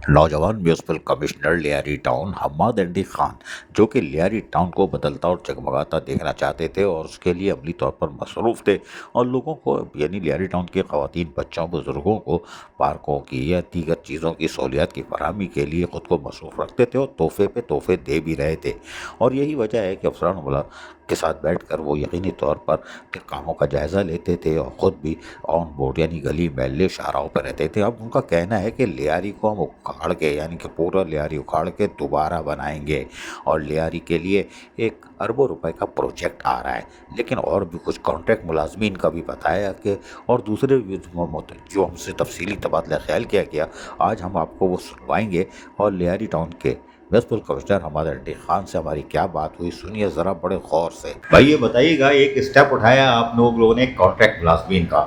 नौजवान municipal commissioner Lyari town Hammad Andy Khan, जो कि लियारी टाउन को बदलता और जगमगाता देखना चाहते थे और उसके लिए अमली तौर पर मसरूफ़ थे, और लोगों को यानी लियारी टाउन के ख़वातीन, बच्चों, बुज़ुर्गों को पार्कों की या दीगर चीज़ों की सहूलियात की फरहमी के लिए ख़ुद को मसरूफ़ रखते थे और तोहफ़े पे तोहफ़े दे भी रहे थे। और यही वजह है कि अफसरान वला के साथ बैठकर वो यकीनी तौर पर के कामों का जायज़ा लेते थे और ख़ुद भी ऑन बोर्ड यानी गली महल्ले शाहराहों पर रहते थे। अब उनका कहना है कि लियारी को हम उखाड़ के यानी कि पूरा लियारी उखाड़ के दोबारा बनाएंगे, और लियारी के लिए 1 अरबों रुपए का प्रोजेक्ट आ रहा है। लेकिन और भी कुछ कॉन्ट्रैक्ट मुलाजमीन का भी बताया कि और दूसरे भी जो हमसे तफसीली तबादला ख्याल किया गया, आज हम आपको वो सुनवाएंगे। और लियारी टाउन के म्यूनिसिपल कमिश्नर हमारे एंडी खान से हमारी क्या बात हुई, सुनिए ज़रा बड़े गौर से। भाई ये बताइएगा, एक स्टेप उठाया आप लोगों ने कॉन्ट्रैक्ट मुलाजमीन का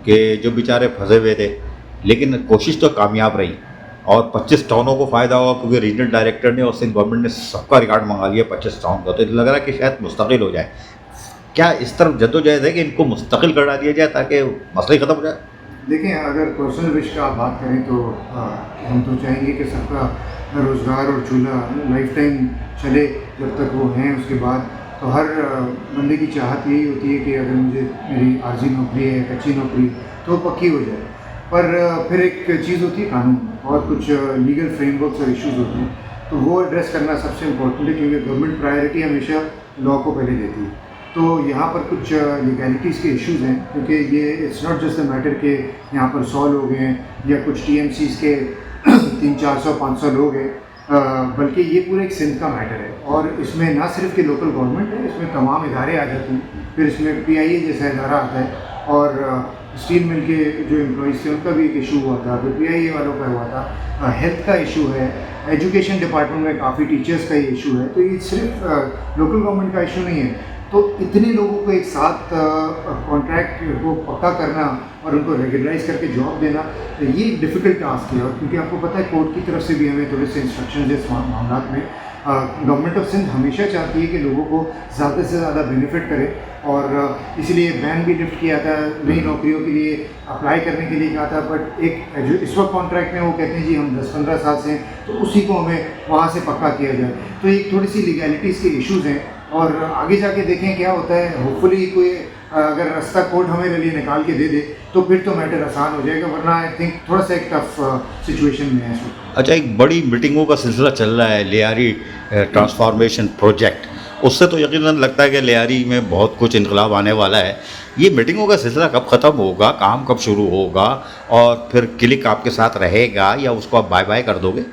कि जो बेचारे फंसे हुए थे, लेकिन कोशिश तो कामयाब रही और 25 टाउनों को फ़ायदा हुआ, क्योंकि रीजनल डायरेक्टर ने और सिंध गवर्नमेंट ने सबका रिकॉर्ड मंगा लिया 25 टाउन का। तो लग रहा है कि शायद मुस्तकिल हो जाए। क्या इस तरफ जद्दोजहद है कि इनको मुस्तकिल करा दिया जाए ताकि मसला ही ख़त्म हो जाए? देखें, अगर पर्सनल विश का आप बात करें तो हम तो चाहेंगे कि सबका रोज़गार और चूल्हा लाइफ टाइम चले जब तक वो हैं। उसके बाद तो हर बंदे की चाहत यही होती है कि अगर मुझे मेरी आर्जी नौकरी है, कच्ची नौकरी, तो पक्की हो जाए। पर फिर एक चीज़ होती है कानून, और कुछ लीगल फ्रेमवर्क्स और इश्यूज़ होते हैं, तो वो एड्रेस करना सबसे इम्पोर्टेंट है, क्योंकि गवर्नमेंट प्रायोरिटी हमेशा लॉ को पहले देती है। तो यहाँ पर कुछ लीगैलिटीज़ के इश्यूज़ हैं, क्योंकि ये it's not just the matter के यहाँ पर 100 लोग हैं या कुछ टीएमसीज़ के 300-400-500 लोग हैं, बल्कि ये पूरा एक सिंध का मैटर है। और इसमें ना सिर्फ कि लोकल गवर्नमेंट है, इसमें तमाम इदारे आ जाते हैं। फिर इसमें पीआईए जैसा इदारा आता है, और स्टील मिल के जो एम्प्लॉइज़ थे उनका भी एक इशू हुआ था, फिर पीआईए वालों का हुआ था। हेल्थ का इशू है, एजुकेशन डिपार्टमेंट में काफ़ी टीचर्स का ये इशू है। तो ये सिर्फ लोकल गवर्नमेंट का इशू नहीं है। तो इतने लोगों को एक साथ कॉन्ट्रैक्ट को पक्का करना और उनको रेगुलराइज करके जॉब देना, ये एक डिफ़िकल्ट टास्क है। और क्योंकि आपको पता है कोर्ट की तरफ से भी हमें थोड़े से इंस्ट्रक्शन इस मामला में, गवर्नमेंट ऑफ सिंध हमेशा चाहती है कि लोगों को ज़्यादा से ज़्यादा बेनिफिट करे, और इसलिए बैन भी लिफ्ट किया था, नई नौकरियों के लिए अप्लाई करने के लिए कहा था। बट एक जो इस वक्त कॉन्ट्रैक्ट में वो कहते हैं जी हम 10-15 साल से हैं, तो उसी को हमें वहाँ से पक्का किया जाए। तो एक थोड़ी सी लीगैलिटीज़ के इशूज़ हैं, और आगे जाके देखें क्या होता है। होपफुली कोई अगर रास्ता कोर्ट हमारे लिए निकाल के दे दे तो फिर तो मैटर आसान हो जाएगा, वरना आई थिंक थोड़ा सा एक टफ सिचुएशन में है इस वक्त। अच्छा, एक बड़ी मीटिंगों का सिलसिला चल रहा है लियारी ट्रांसफॉर्मेशन प्रोजेक्ट, उससे तो यकीनन लगता है कि लियारी में बहुत कुछ इनकलाब आने वाला है। ये मीटिंगों का सिलसिला कब ख़त्म होगा, काम कब शुरू होगा, और फिर क्लिक आपके साथ रहेगा या उसको आप बाय बाय कर दोगे?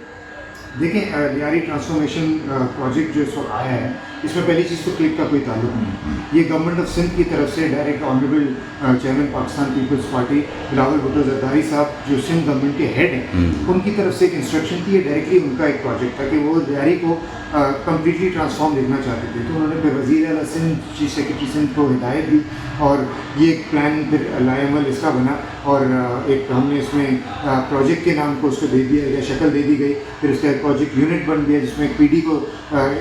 देखें, लियारी ट्रांसफॉर्मेशन प्रोजेक्ट जो इस वक्त आया है, इसमें पहली चीज़ तो क्लिक का कोई ताल्लुक नहीं है। ये गवर्नमेंट ऑफ सिंध की तरफ से direct honourable chairman Pakistan Peoples Party Bilawal Bhutto Zardari साहब, जो सिंध गवर्नमेंट के हेड हैं, उनकी तरफ से एक इंस्ट्रक्शन थी। ये डायरेक्टली उनका एक प्रोजेक्ट था कि वो लियारी को कम्प्लीटली ट्रांसफॉर्म देखना चाहते थे। तो उन्होंने फिर वज़ीर आला सिंध, चीफ सेक्रेटरी सिंध को हिदायत दी, और ये एक प्लान फिर लाएमल इसका बना, और एक हमने इसमें प्रोजेक्ट के नाम को उसको दे दिया या शक्ल दे दी गई। फिर उसका एक प्रोजेक्ट यूनिट बन गया जिसमें एक पीडी को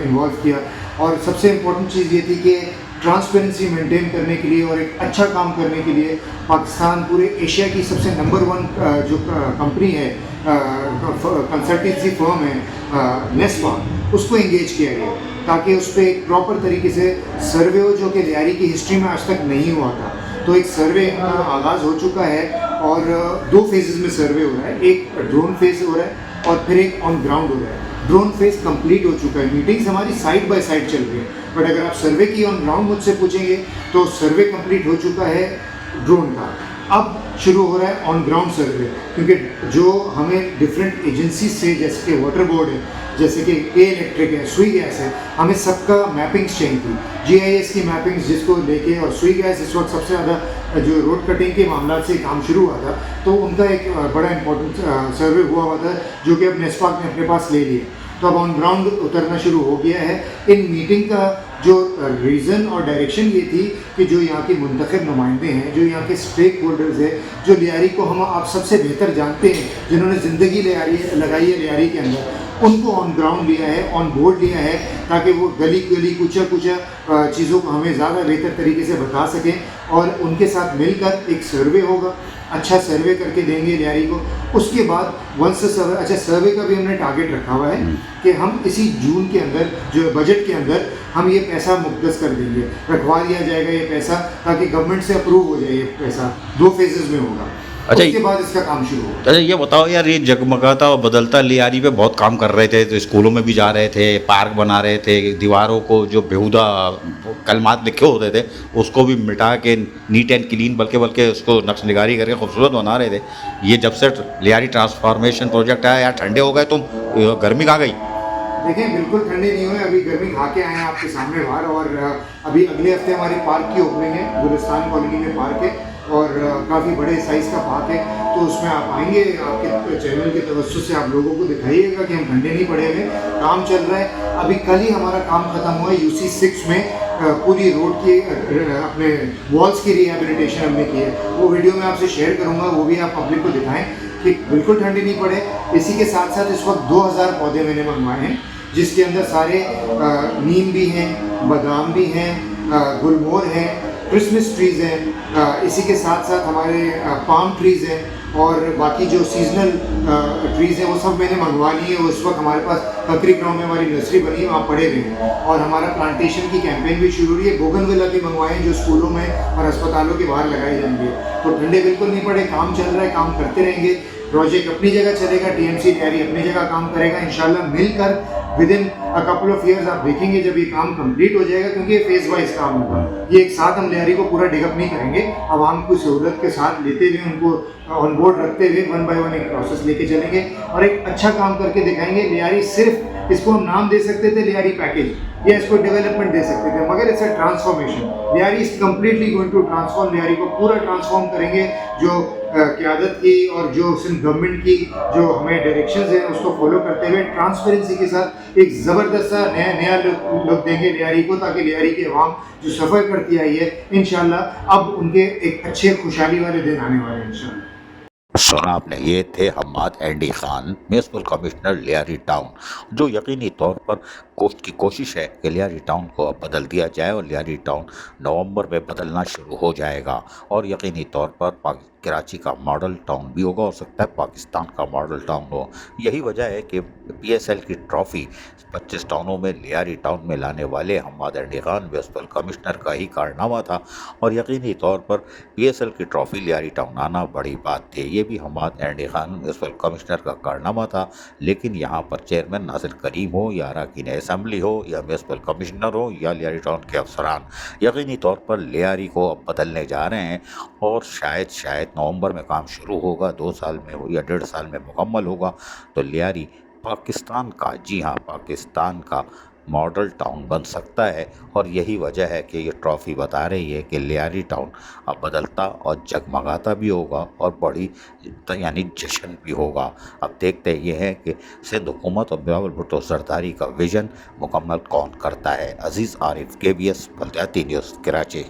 इन्वॉल्व किया। और सबसे इम्पोर्टेंट चीज़ ये थी कि ट्रांसपेरेंसी मेंटेन करने के लिए और एक अच्छा काम करने के लिए पाकिस्तान पूरे एशिया की सबसे नंबर 1 जो कंपनी है, कंसल्टेंसी फर्म है नेस्पा, उसको एंगेज किया गया ताकि उस पर एक प्रॉपर तरीके से सर्वे हो, जो कि लियारी की हिस्ट्री में आज तक नहीं हुआ था। तो एक सर्वे का आगाज़ हो चुका है, और 2 फेजेज़ में सर्वे हो रहा है। एक ड्रोन फेज हो रहा है और फिर एक ऑन ग्राउंड हो रहा है। ड्रोन फेज कंप्लीट हो चुका है, मीटिंग्स हमारी साइड बाय साइड चल रही है। बट अगर आप सर्वे की ऑन ग्राउंड मुझसे पूछेंगे तो सर्वे कंप्लीट हो चुका है ड्रोन का। अब शुरू हो रहा है ऑन ग्राउंड सर्वे, क्योंकि जो हमें डिफरेंट एजेंसी से, जैसे कि वाटर बोर्ड है, जैसे कि ए इलेक्ट्रिक है, सुई गैस है, हमें सबका मैपिंग्स चाहिए थी, जीआईएस की मैपिंग्स, जिसको लेके, और सुई गैस इस वक्त सबसे ज़्यादा जो रोड कटिंग के मामला से काम शुरू हुआ था, तो उनका एक बड़ा इंपॉर्टेंट सर्वे हुआ था, जो कि अब नेस्पाक ने अपने पास ले लिया। तो अब ऑन ग्राउंड उतरना शुरू हो गया है। इन मीटिंग का जो रीज़न और डायरेक्शन ये थी कि जो यहाँ के मुंतखब नुमाइंदे हैं, जो यहाँ के स्टेक होल्डर्स हैं, जो लियारी को हम आप सबसे बेहतर जानते हैं, जिन्होंने ज़िंदगी लगाई है लियारी के अंदर, उनको ऑन ग्राउंड लिया है, ऑन बोर्ड लिया है, ताकि वो गली गली कुचा चीज़ों को हमें ज़्यादा बेहतर तरीके से बता सकें। और उनके साथ मिलकर एक सर्वे होगा, अच्छा सर्वे करके देंगे लियारी को। उसके बाद वंस सर्वे, अच्छा सर्वे का भी हमने टारगेट रखा हुआ है कि हम इसी जून के अंदर, जो बजट के अंदर, हम ये पैसा मुख्तस कर देंगे, रखवा दिया जाएगा ये पैसा, ताकि गवर्नमेंट से अप्रूव हो जाए। ये पैसा 2 फेजेस में होगा। अच्छा, उसके बाद इसका काम शुरू होगा। अच्छा ये बताओ यार, ये जगमगाता और बदलता लियारी पे बहुत काम कर रहे थे, तो स्कूलों में भी जा रहे थे, पार्क बना रहे थे, दीवारों को जो बेहुदा कलमात लिखे होते थे उसको भी मिटा के नीट एंड क्लीन, बल्कि उसको नक्श निगारी करके खूबसूरत बना रहे थे। ये जब से लियारी ट्रांसफॉर्मेशन प्रोजेक्ट आया यार, ठंडे हो गए तुम, गर्मी कहाँ गई? देखिए बिल्कुल ठंडे नहीं हुए, अभी गर्मी खा के आए हैं आपके सामने बाहर। और अभी अगले हफ्ते हमारी पार्क की ओपनिंग है, गुलिस्तान कॉलोनी में पार्क है, और काफ़ी बड़े साइज़ का पार्क है। तो उसमें आप आएंगे, आपके चैनल के तवज्जो से आप लोगों को दिखाइएगा कि हम ठंडे नहीं पड़े हुए, काम चल रहा है। अभी कल ही हमारा काम ख़त्म हुआ है, UC 6 में पूरी रोड की अपने वॉल्स की रिहेबिलिटेशन हमने की है। वो वीडियो मैं आपसे शेयर करूँगा, वो भी आप पब्लिक को दिखाएं कि बिल्कुल ठंडे नहीं पड़े। इसी के साथ साथ इस वक्त 2000 पौधे मैंने मंगवाए हैं, जिसके अंदर सारे नीम भी हैं, बादाम भी हैं, गुलमोहर हैं, क्रिसमस ट्रीज़ हैं, इसी के साथ साथ हमारे पाम ट्रीज़ हैं, और बाकी जो सीजनल ट्रीज़ हैं वो सब मैंने मंगवा ली है। उस वक्त हमारे पास ककरी ग्राउंड में हमारी नर्सरी बनी है, वहाँ पड़े हुए हैं। और हमारा प्लांटेशन की कैंपेन भी शुरू हुई है। बोगनविला भी मंगवाए हैं, जो स्कूलों में और अस्पतालों के बाहर लगाए जाएंगे। तो ठंडे बिल्कुल नहीं पड़े, काम चल रहा है, काम करते रहेंगे। प्रोजेक्ट अपनी जगह चलेगा, TMC लियारी अपनी जगह काम करेगा। इंशाल्लाह मिलकर with in a couple of years आप देखेंगे जब ये काम कंप्लीट हो जाएगा, क्योंकि ये फेज वाइज काम होगा। ये एक साथ हम लियारी को पूरा डिगअप नहीं करेंगे, आवाम को सहूलत के साथ लेते हुए, उनको ऑन बोर्ड रखते हुए 1 बाय 1 एक प्रोसेस लेके चलेंगे और एक अच्छा काम करके दिखाएंगे। लियारी सिर्फ, इसको हम नाम दे सकते थे लियारी पैकेज, या इसको डेवलपमेंट दे सकते थे, मगर it's a transformation. Lyari is completely going to transform. Lyari को पूरा ट्रांसफॉर्म करेंगे। जो क़यादत की और जो सिंध गवर्नमेंट की जो हमें डायरेक्शंस हैं उसको फॉलो करते हुए ट्रांसपेरेंसी के साथ एक ज़बरदस्त सा नया लुक देंगे लियारी को, ताकि लियारी की आवाम जो सफ़र करती आई है, इंशाल्लाह अब उनके एक अच्छे खुशहाली वाले दिन आने वाले हैं इंशाल्लाह। सुना आपने, ये थे Hammad Andy Khan, municipal commissioner Lyari town, जो यकीनी तौर पर कोशिश है कि लियारी टाउन को अब बदल दिया जाए और लियारी टाउन नवंबर में बदलना शुरू हो जाएगा और यकीनी तौर पर कराची का मॉडल टाउन भी होगा, हो सकता है पाकिस्तान का मॉडल टाउन हो। यही वजह है कि PSL की ट्रॉफ़ी 25 टाउनों में लियारी टाउन में लाने वाले Hammad Andy Khan municipal commissioner का ही कारनामा था और यकीनी तौर पर PSL की ट्रॉफ़ी लियारी टाउन आना बड़ी बात थी। ये भी Hammad Andy Khan municipal commissioner का कारनामा था, लेकिन यहाँ पर चेयरमैन नासिर करीम हो या अरकान असम्बली हो या म्यूनसिपल कमिश्नर हो या लियारी टाउन के अफसरान, यकीनी तौर पर लियारी को अब बदलने जा रहे हैं और शायद नवंबर में काम शुरू होगा, 2 साल में हो या 1.5 साल में मुकम्मल होगा। तो लियारी पाकिस्तान का, जी हाँ, पाकिस्तान का मॉडल टाउन बन सकता है और यही वजह है कि ये ट्रॉफ़ी बता रही है कि लियारी टाउन अब बदलता और जगमगाता भी होगा और बड़ी यानी जश्न भी होगा। अब देखते ये हैं कि सिंध हुकूमत और बिलावल भुट्टो सरदारी का विज़न मुकम्मल कौन करता है। अज़ीज़ आरिफ, KBS बलदियाती न्यूज़, कराची।